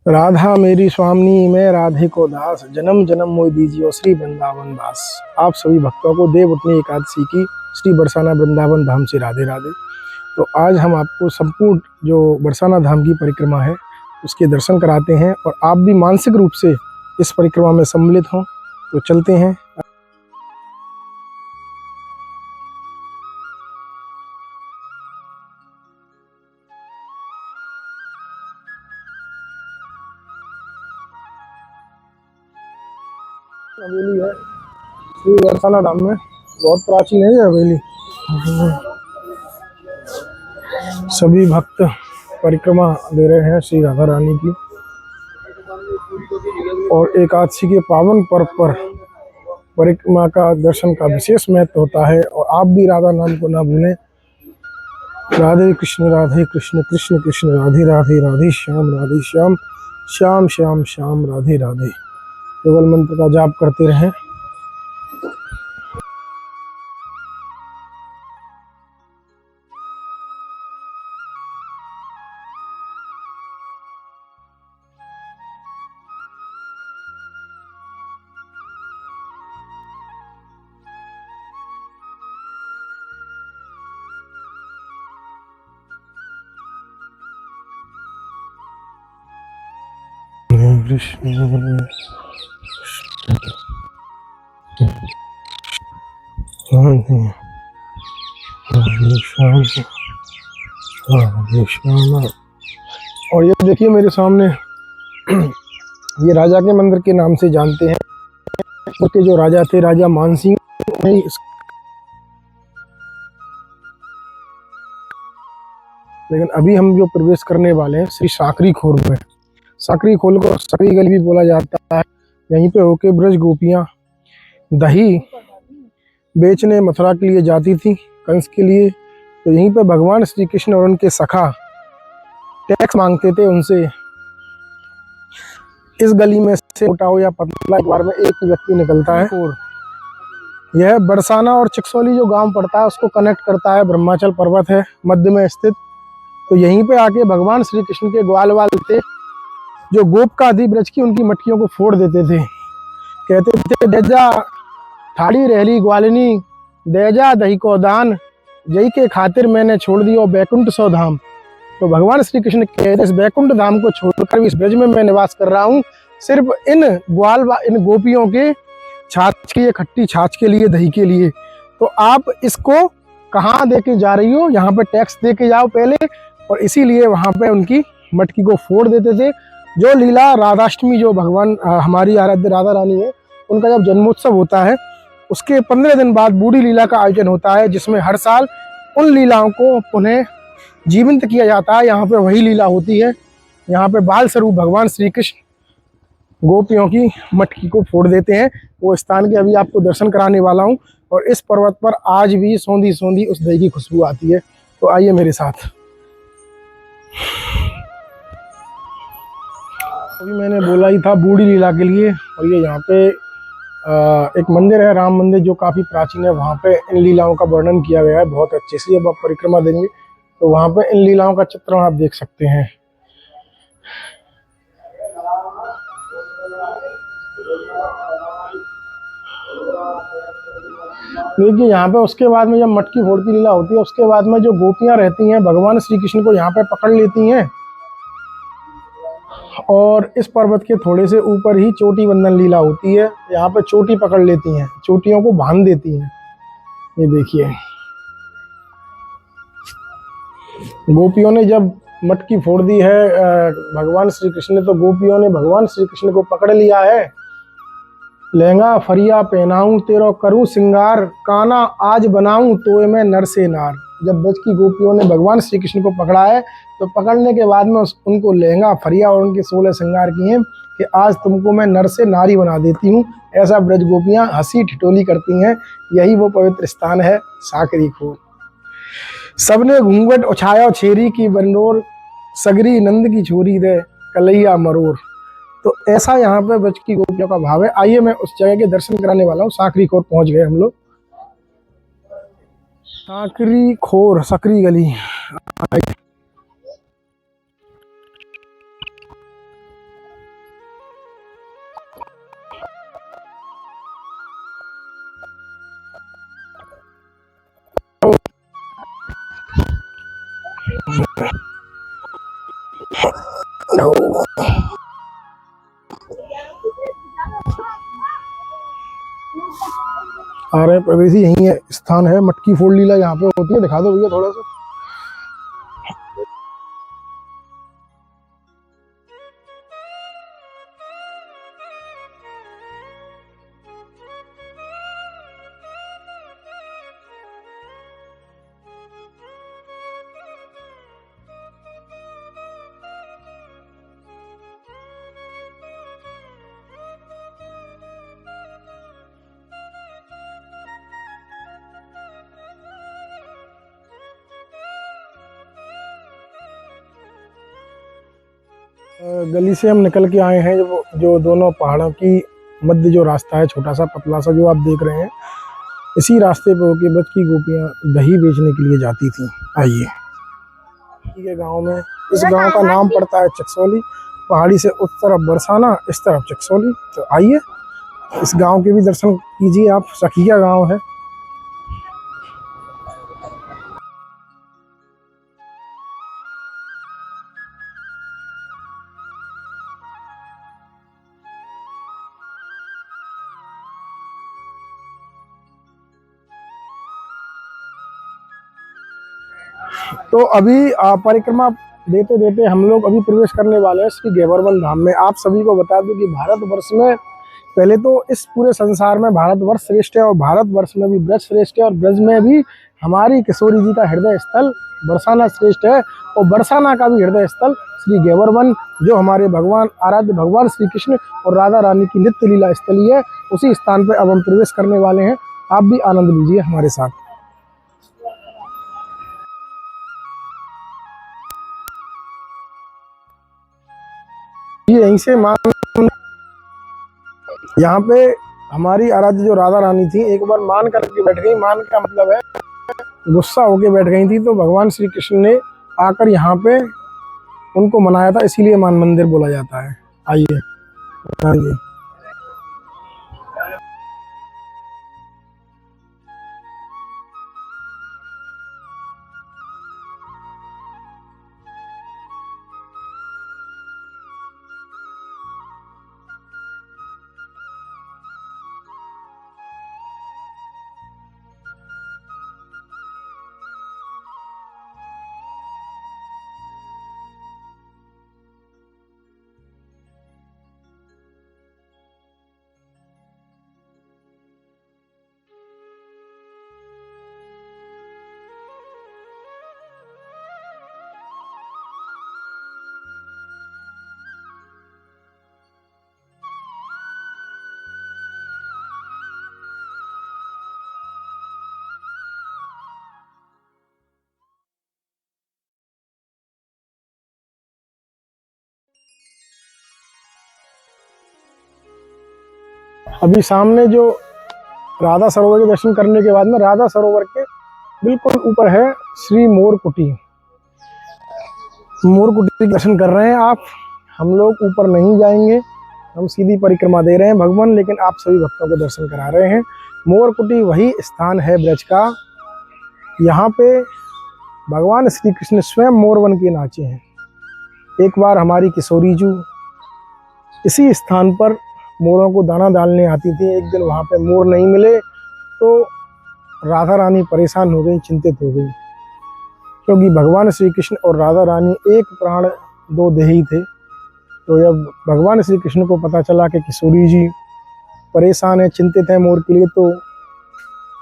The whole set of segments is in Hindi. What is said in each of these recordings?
राधा मेरी स्वामिनी, मैं राधे को दास, जन्म जन्म मोहि दीजियो श्री वृंदावन दास। आप सभी भक्तों को देव उठनी एकादशी की श्री बरसाना वृंदावन धाम से राधे राधे। तो आज हम आपको संपूर्ण जो बरसाना धाम की परिक्रमा है उसके दर्शन कराते हैं और आप भी मानसिक रूप से इस परिक्रमा में सम्मिलित हों। तो चलते हैं। हवेली है श्री बरसाना धाम में, बहुत प्राचीन है ये हवेली। सभी भक्त परिक्रमा दे रहे हैं श्री राधा रानी की, और एकादशी के पावन पर्व पर परिक्रमा का दर्शन का विशेष महत्व होता है। और आप भी राधा नाम को ना भूलें। राधे कृष्ण कृष्ण कृष्ण राधे राधे, राधे श्याम श्याम श्याम श्याम राधे राधे। केवल मंत्र का जाप करते रहें। कृष्ण श्याम। और ये देखिए मेरे सामने, ये राजा के मंदिर के नाम से जानते हैं, क्योंकि जो राजा थे राजा मानसिंह, लेकिन अभी हम जो प्रवेश करने वाले हैं श्री साकरी खोर में। साकरी खोल को सकरी गली भी बोला जाता है। यहीं पे होके ब्रज गोपियां दही बेचने मथुरा के लिए जाती थी, कंस के लिए। तो यहीं पे भगवान श्री कृष्ण और उनके सखा टैक्स मांगते थे उनसे। इस गली में से मोटा हो या पतला, एक बार में एक ही व्यक्ति निकलता है। और यह बरसाना और चिकसौली जो गांव पड़ता है उसको कनेक्ट करता है। ब्रह्माचल पर्वत है मध्य में स्थित। तो यहीं पे आके भगवान श्री कृष्ण के ग्वाल वाल थे जो गोप का आदि ब्रज की, उनकी मटकियों को फोड़ देते थे। कहते थे देजा थाड़ी रहली ग्वालिनी, देजा दही को दान, जई के खातिर मैंने छोड़ दियो बैकुंठ सौ धाम। तो भगवान श्री कृष्ण कहते इस बैकुंठ धाम को छोड़कर इस ब्रज में मैं निवास कर रहा हूँ, सिर्फ इन इन गोपियों के छाछ के, खट्टी छाछ के लिए, दही के लिए। तो आप इसको कहाँ दे के जा रही हो? यहाँ पे टैक्स दे के जाओ पहले। और इसीलिए वहाँ पे उनकी मटकी को फोड़ देते थे। जो लीला राधाष्टमी, जो भगवान हमारी आराध्य राधा रानी है, उनका जब जन्मोत्सव होता है उसके 15 दिन बाद बूढ़ी लीला का आयोजन होता है, जिसमें हर साल उन लीलाओं को पुनः जीवंत किया जाता है। यहाँ पे वही लीला होती है। यहाँ पे बाल स्वरूप भगवान श्री कृष्ण गोपियों की मटकी को फोड़ देते हैं। वो स्थान के अभी आपको दर्शन कराने वाला हूँ। और इस पर्वत पर आज भी सौंधी सौंधी उस दही की खुशबू आती है। तो आइए मेरे साथ। अभी मैंने बोला ही था बूढ़ी लीला के लिए। और ये यहाँ पे एक मंदिर है, राम मंदिर, जो काफ़ी प्राचीन है। वहाँ पे इन लीलाओं का वर्णन किया गया है बहुत अच्छे से। जब आप परिक्रमा देंगे तो वहाँ पे इन लीलाओं का चित्रण आप देख सकते हैं। देखिए यहाँ पे उसके बाद में जब मटकी फोड़ की लीला होती है, उसके बाद में जो गोपियाँ रहती हैं भगवान श्री कृष्ण को यहाँ पे पकड़ लेती हैं। और इस पर्वत के थोड़े से ऊपर ही चोटी बंधन लीला होती है। यहाँ पे चोटी पकड़ लेती हैं, चोटियों को बांध देती हैं। ये देखिए गोपियों ने जब मटकी फोड़ दी है भगवान श्री कृष्ण ने, तो गोपियों ने भगवान श्री कृष्ण को पकड़ लिया है। लहंगा फरिया पहनाऊं तेरो करूं सिंगार, काना आज बनाऊं तो मैं नर से नार। जब ब्रज की गोपियों ने भगवान श्री कृष्ण को पकड़ा है, तो पकड़ने के बाद में उनको लहंगा फरिया और उनके 16 श्रृंगार किए कि आज तुमको मैं नर से नारी बना देती हूँ। ऐसा ब्रज गोपियाँ हंसी ठिठोली करती हैं। यही वो पवित्र स्थान है साकरी खोर। सबने घूंघट उछाया छेरी की बंडोर, सगरी नंद की छोरी दे कलैया मरोर। तो ऐसा यहाँ पे ब्रज की गोपियों का भाव है। आइए मैं उस जगह के दर्शन कराने वाला हूँ। साकरी खोर पहुंच गए हम लोग। साकरी खोर, सकरी गली। आ रहे हैं प्रवेश जी, यही है स्थान है, मटकी फोड़ लीला यहाँ पे होती है, दिखा दो भैया थोड़ा सा। गली से हम निकल के आए हैं, जो दोनों पहाड़ों की मध्य जो रास्ता है, छोटा सा पतला सा जो आप देख रहे हैं, इसी रास्ते पे होके ब्रज की गोपियां दही बेचने के लिए जाती थी। आइए, ठीक है, गांव में, इस गांव का नाम पड़ता है चकसौली। पहाड़ी से उस तरफ बरसाना, इस तरफ चकसौली। तो आइए इस गांव के भी दर्शन कीजिए आप। सखिया गांव है। तो अभी परिक्रमा देते देते हम लोग अभी प्रवेश करने वाले हैं श्री गैवरवन धाम में। आप सभी को बता दूं कि भारतवर्ष में, पहले तो इस पूरे संसार में भारतवर्ष श्रेष्ठ है, और भारतवर्ष में भी ब्रज श्रेष्ठ है, और ब्रज में भी हमारी किशोरी जी का हृदय स्थल बरसाना श्रेष्ठ है, और बरसाना का भी हृदय स्थल श्री गैवरवन, जो हमारे भगवान, आराध्य भगवान श्री कृष्ण और राधा रानी की नित्य लीला स्थली है, उसी स्थान पर अब हम प्रवेश करने वाले हैं। आप भी आनंद लीजिए हमारे साथ। ये यहीं से मान, यहाँ पे हमारी आराध्य जो राधा रानी थी, एक बार मान करके बैठ गई। मान का मतलब है गुस्सा होके बैठ गई थी, तो भगवान श्री कृष्ण ने आकर यहाँ पे उनको मनाया था, इसीलिए मान मंदिर बोला जाता है। आइए बताइए। अभी सामने जो राधा सरोवर के दर्शन करने के बाद में, राधा सरोवर के बिल्कुल ऊपर है श्री मोरकुटी। मोरकुटी के दर्शन कर रहे हैं आप। हम लोग ऊपर नहीं जाएंगे, हम सीधी परिक्रमा दे रहे हैं भगवान, लेकिन आप सभी भक्तों को दर्शन करा रहे हैं। मोरकुटी वही स्थान है ब्रज का, यहाँ पे भगवान श्री कृष्ण स्वयं मोर बन के नाचे हैं। एक बार हमारी किशोरी जी इसी स्थान पर मोरों को दाना डालने आती थी। एक दिन वहाँ पे मोर नहीं मिले, तो राधा रानी परेशान हो गई, चिंतित हो गई, क्योंकि भगवान श्री कृष्ण और राधा रानी एक प्राण दो देही थे। तो जब भगवान श्री कृष्ण को पता चला कि किशोरी जी परेशान है, चिंतित है मोर के लिए, तो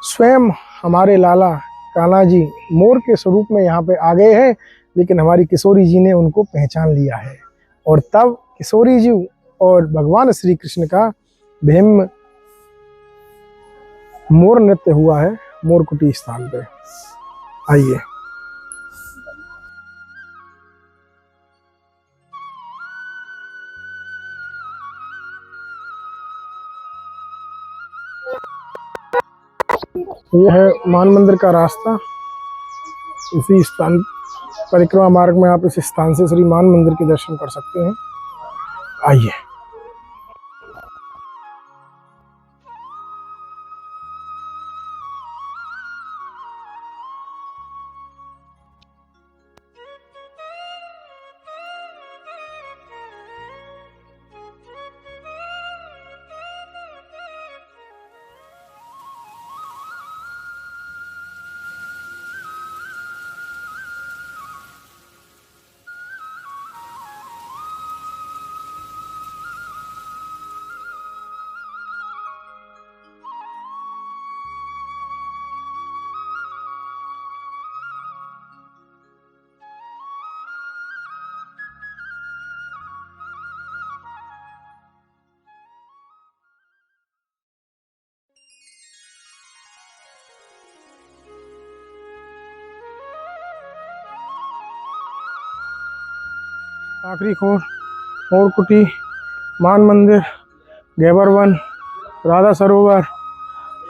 स्वयं हमारे लाला कान्हा जी मोर के स्वरूप में यहाँ पे आ गए हैं। लेकिन हमारी किशोरी जी ने उनको पहचान लिया है, और तब किशोरी जी और भगवान श्री कृष्ण का भीम मोर नृत्य हुआ है मोरकुटी स्थान पे। आइए। यह है मान मंदिर का रास्ता। इसी स्थान परिक्रमा मार्ग में आप इस स्थान से श्री मान मंदिर के दर्शन कर सकते हैं। आइए। काकरी खोर, मोरकुटी, मान मंदिर, गैबर वन, राधा सरोवर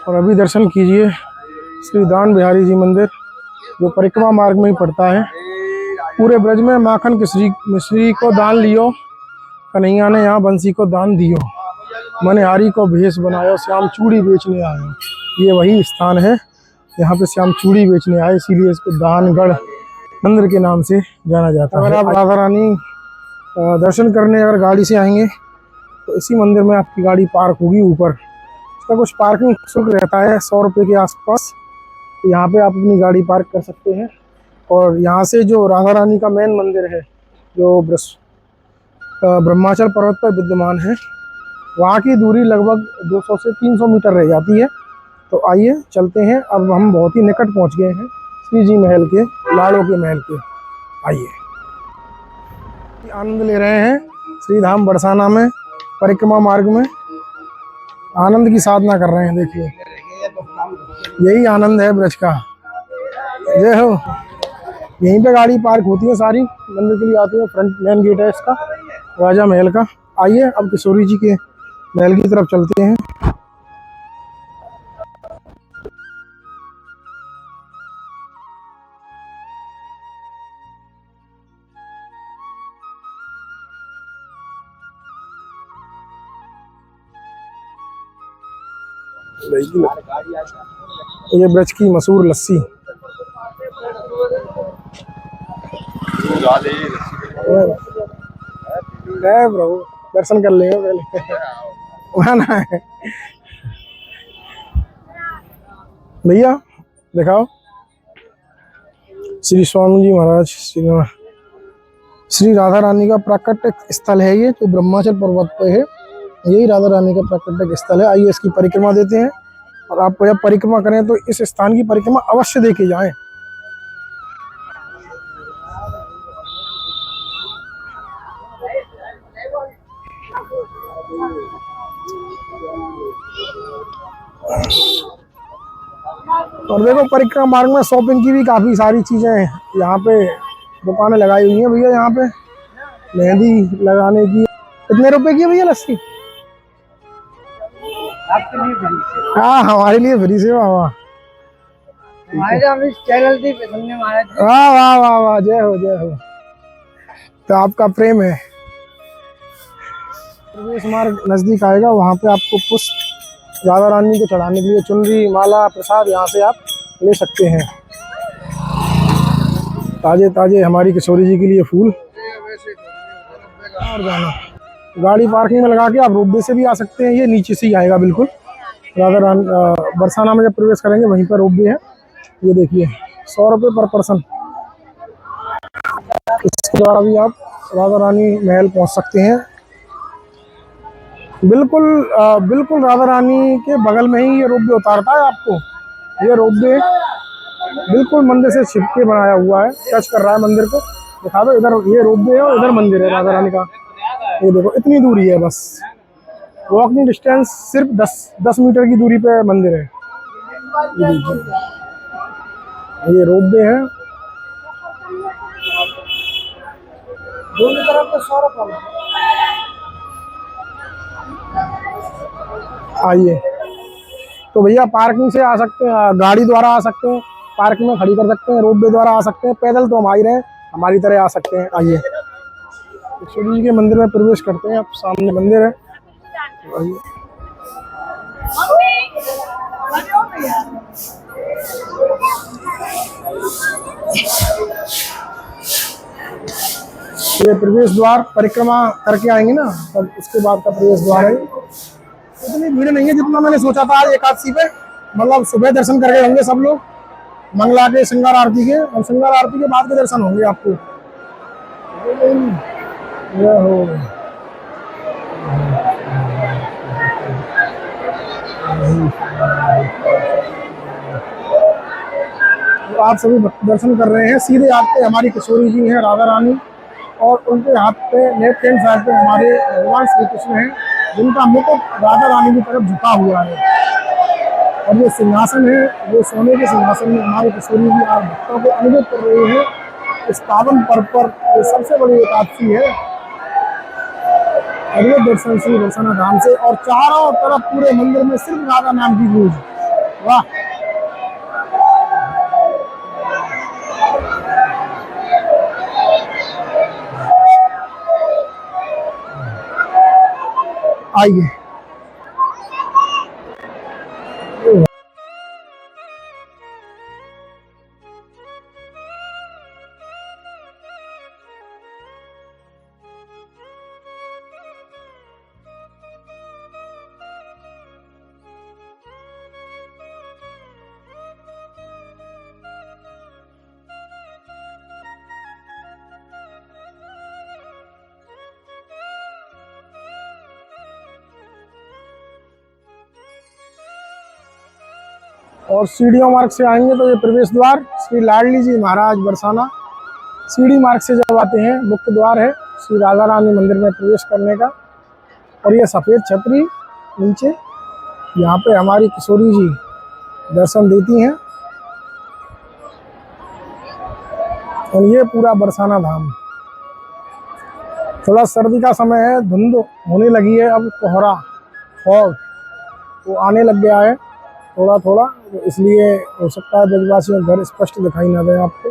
और अभी दर्शन कीजिए श्री दान बिहारी जी मंदिर जो परिक्रमा मार्ग में ही पड़ता है। पूरे ब्रज में माखन मिश्री को दान लियो, कन्हैया ने यहाँ बंसी को दान दियो, मनहारी को भेष बनायो, श्याम चूड़ी बेचने आयो। ये वही स्थान है यहाँ पे श्याम चूड़ी बेचने आए, इसीलिए इसको दानगढ़ मंदिर के नाम से जाना जाता है। अगर आप राधा रानी दर्शन करने अगर गाड़ी से आएंगे तो इसी मंदिर में आपकी गाड़ी पार्क होगी ऊपर। इसका कुछ पार्किंग शुल्क रहता है 100 रुपये के आसपास, तो यहाँ पे आप अपनी गाड़ी पार्क कर सकते हैं। और यहाँ से जो राधा रानी का मेन मंदिर है जो ब्रह्माचल पर्वत पर विद्यमान है, वहाँ की दूरी लगभग 200 से 300 मीटर रह जाती है। तो आइए चलते हैं, अब हम बहुत ही निकट पहुँच गए हैं श्री जी महल के, लाड़ों के महल के। आइए आनंद ले रहे हैं श्री धाम बरसाना में परिक्रमा मार्ग में, आनंद की साधना कर रहे हैं। देखिए यही आनंद है ब्रज का। जय हो। यहीं पे गाड़ी पार्क होती है सारी, मंदिर के लिए आती है। फ्रंट मेन गेट है इसका राजा महल का। आइए अब किशोरी जी के महल की तरफ चलते हैं। ये ब्रज की मशहूर लस्सी है प्रभु, दर्शन कर लेंगे पहले वहाँ है। भैया दिखाओ श्री स्वामी जी महाराज श्री राधा रानी का प्राकट्य स्थल है ये, जो ब्रह्माचल पर्वत पे है। यही राधा रानी का प्राकट्य स्थल है। आइए इसकी परिक्रमा देते हैं, और आप जब परिक्रमा करें तो इस स्थान की परिक्रमा अवश्य देके जाएं। और देखो परिक्रमा मार्ग में शॉपिंग की भी काफी सारी चीजें हैं, यहाँ पे दुकानें लगाई हुई हैं भैया। यहाँ पे मेहंदी लगाने की कितने रुपए की है भैया लस्सी? आपके लिए फ्री से। हाँ हमारे लिए फ्री से। वाह वाह, हम इस चैनल से सुनने महाराज। वाह वाह वाह वाह, जय हो जय हो। तो आपका प्रेम है। प्रवेश मार्ग नजदीक आएगा, वहाँ पे आपको पुष्प राधा रानी को चढ़ाने के लिए चुनरी माला प्रसाद यहाँ से आप ले सकते हैं। ताजे ताजे हमारी किशोरी जी के लिए फूल। और जाना गाड़ी पार्किंग में लगा के आप रोपवे से भी आ सकते हैं, ये नीचे से ही आएगा बिल्कुल। राधा रानी बरसाना में जब प्रवेश करेंगे वहीं पर रोपवे है। ये देखिए 100 रुपये पर पर्सन। इसके द्वारा भी आप राधा रानी महल पहुंच सकते हैं। बिल्कुल राधा रानी के बगल में ही ये रोपवे उतारता है आपको। ये रोपवे बिल्कुल मंदिर से छिप के बनाया हुआ है, टच कर रहा है मंदिर को। दिखा दो, इधर ये रोपवे है और इधर मंदिर है राधा रानी का। ये देखो इतनी दूरी है, बस वॉकिंग डिस्टेंस सिर्फ 10 मीटर की दूरी पे मंदिर है। ये देखिए ये रोपवे है, दोनों तरफ तो 100 रुपये। आइए तो भैया पार्किंग से आ सकते हैं, गाड़ी द्वारा आ सकते हैं, पार्क में खड़ी कर सकते हैं, रोपवे द्वारा आ सकते हैं, पैदल तो हम आ ही रहे हैं, हमारी तरह आ सकते हैं। आइए किशोरी जी के मंदिर में प्रवेश करते हैं। आप सामने मंदिर है। आइए ये प्रवेश द्वार परिक्रमा करके आएंगे ना, तब उसके बाद का प्रवेश द्वार है। इतनी भीड़ नहीं है जितना मैंने सोचा था आज एकादशी पे। मतलब सुबह दर्शन करके होंगे सब लोग मंगला के, श्रृंगार आरती के, और श्रृंगार आरती के बाद के दर्शन होंगे आपको। हो तो आप सभी दर्शन कर रहे हैं। सीधे हाथ पे हमारी किशोरी जी हैं राधा रानी, और उनके हाथ पे लेफ्ट हैंड साइड पे हमारे भगवान श्री कृष्ण हैं, जिनका मुकुट राधा रानी की तरफ झुका हुआ है। और ये सिंहासन है, वो सोने के सिंहासन में हमारे किशोरी जी आप भक्तों को अनुभव कर रहे हैं। इस पावन पर्व पर ये सबसे बड़ी एकादशी है। और ये दर्शन श्री बरसाना धाम से, और चारों तरफ पूरे मंदिर में सिर्फ राधा नाम की गूंज। वाह, आइए। और सीढ़ियों मार्ग से आएंगे तो ये प्रवेश द्वार श्री लाडली जी महाराज बरसाना। सीढ़ी मार्ग से जब आते हैं मुख्य द्वार है श्री राधा रानी मंदिर में प्रवेश करने का। और ये सफ़ेद छतरी नीचे, यहाँ पे हमारी किशोरी जी दर्शन देती हैं। और ये पूरा बरसाना धाम। थोड़ा सर्दी का समय है, धुंध होने लगी है, अब कोहरा फॉग वो आने लग गया है थोड़ा थोड़ा, तो इसलिए हो सकता है ब्रजवासियों घर स्पष्ट दिखाई ना दे आपको।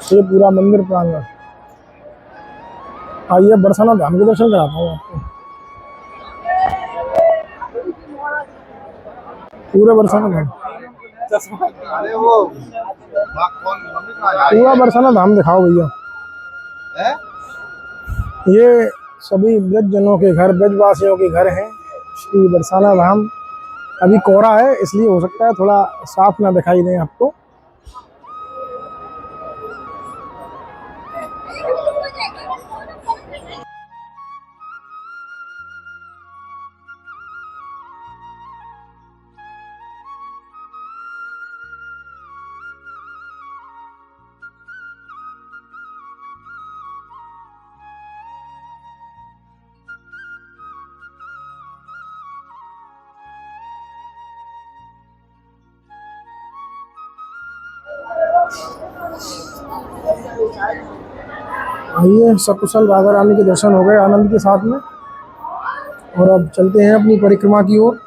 ये पूरा मंदिर प्रांगण। आइए बरसाना धाम के दर्शन कराता हूँ आपको। पूरे बरसाना धाम, पूरा बरसाना धाम दिखाओ भैया। ये सभी ब्रज जनों के घर, ब्रजवासियों के घर हैं श्री बरसाना धाम। अभी कोहरा है इसलिए हो सकता है थोड़ा साफ ना दिखाई दें आपको। आइए, सकुशल राधा रानी के दर्शन हो गए आनंद के साथ में, और अब चलते हैं अपनी परिक्रमा की ओर।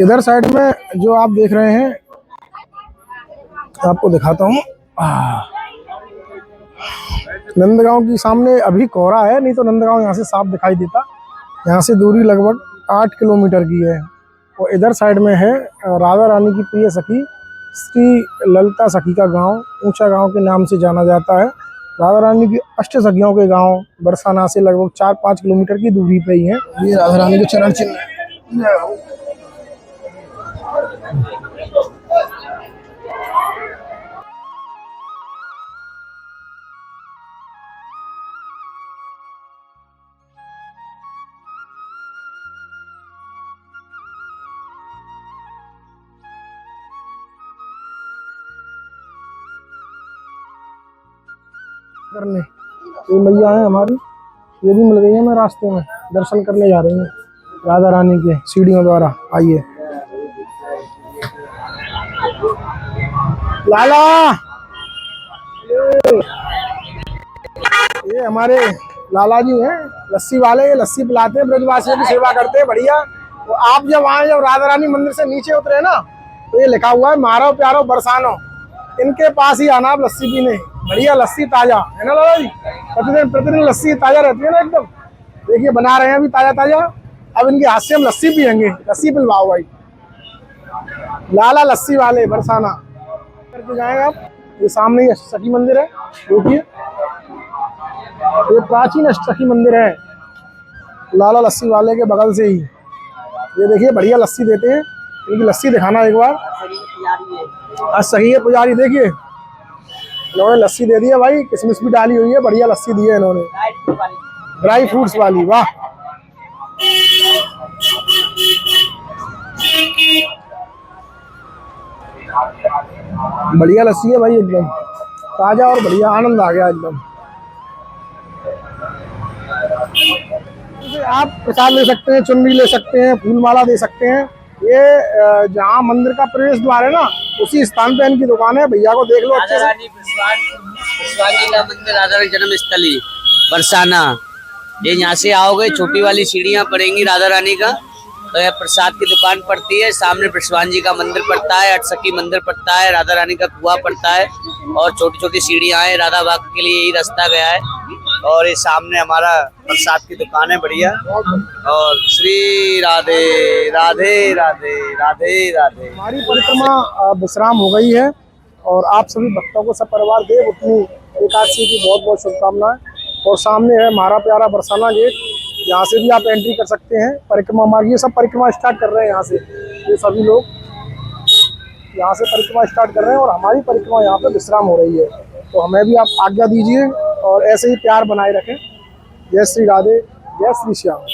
इधर साइड में जो आप देख रहे हैं, आपको दिखाता हूँ। नंदगांव की सामने अभी कोहरा है, नहीं तो नंदगांव यहाँ से साफ दिखाई देता। यहाँ से दूरी लगभग 8 किलोमीटर की है। और इधर साइड में है राधा रानी की प्रिय सखी श्री ललिता सखी का गांव, ऊंचा गांव के नाम से जाना जाता है। राधा रानी की अष्ट सखियों के गांव बरसाना से लगभग 4-5 किलोमीटर की दूरी पे ही है। ये राधा रानी के चरण चिन्ह। करने ये मैया है हमारी, ये भी मिल गई है। मैं रास्ते में दर्शन करने जा रही हूँ राधा रानी के सीढ़ियों द्वारा। आइए लाला, ये हमारे लाला जी हैं लस्सी वाले, ये लस्सी पिलाते हैं, ब्रजवासियों की सेवा करते हैं बढ़िया। तो आप जब आए, जब राधा रानी मंदिर से नीचे उतरे ना, तो ये लिखा हुआ है मारो प्यारो बरसानो, इनके पास ही आना आप लस्सी पीने। बढ़िया लस्सी ताजा है ना लाला जी, प्रतिदिन लस्सी ताजा रहती है ना एकदम। देखिए बना रहे हैं अभी ताजा ताजा। अब इनके हाथ से हम लस्सी पियेंगे। लस्सी पिलवाओ भाई। लाला लस्सी वाले बरसाना करके जाएंगे आप। ये सामने ही सखी मंदिर है, देखिए ये प्राचीन अष्टसखी मंदिर है लाला लस्सी वाले के बगल से ही। ये देखिए बढ़िया लस्सी देते हैं। इनकी लस्सी दिखाना एक बार। आज सही है पुजारी, देखिए इन्होंने लस्सी दे दी है भाई, किशमिश भी डाली हुई है, बढ़िया लस्सी दी है इन्होंने, ड्राई फ्रूट्स वाली। वाह, बढ़िया लस्सी है भाई एकदम। ताजा और बढ़िया, आनंद आ गया एकदम। आप प्रसाद ले सकते हैं, चुनरी ले सकते हैं, फूल माला दे सकते हैं। ये जहाँ मंदिर का प्रवेश द्वार है ना, उसी स्थान पे इनकी दुकान है। भैया को देख लो अच्छे राधा से। रानी बरसाना जी का मंदिर, राधा रानी जन्म स्थली बरसाना। ये यहाँ से आओगे, छोटी वाली सीढ़ियाँ पड़ेंगी राधा रानी का, तो यह प्रसाद की दुकान पड़ती है। सामने बरसाना जी का मंदिर पड़ता है, अटसखी मंदिर पड़ता है, राधा रानी का कुआं पड़ता है और छोटी छोटी सीढ़ियाँ हैं। राधा बाग के लिए यही रास्ता गया है। और ये सामने हमारा प्रसाद की दुकान है बढ़िया। और श्री राधे राधे राधे राधे राधे। हमारी परिक्रमा विश्राम हो गई है और आप सभी भक्तों को सपरिवार देव उठनी एकादशी की बहुत बहुत शुभकामनाएं। और सामने है हमारा प्यारा बरसाना गेट, यहाँ से भी आप एंट्री कर सकते हैं। परिक्रमा मार्ग, ये सब परिक्रमा स्टार्ट कर रहे हैं यहाँ से, ये सभी लोग यहाँ से परिक्रमा स्टार्ट कर रहे हैं और हमारी परिक्रमा यहाँ पे विश्राम हो रही है। तो हमें भी आप आज्ञा दीजिए और ऐसे ही प्यार बनाए रखें। जय श्री राधे, जय श्री श्याम।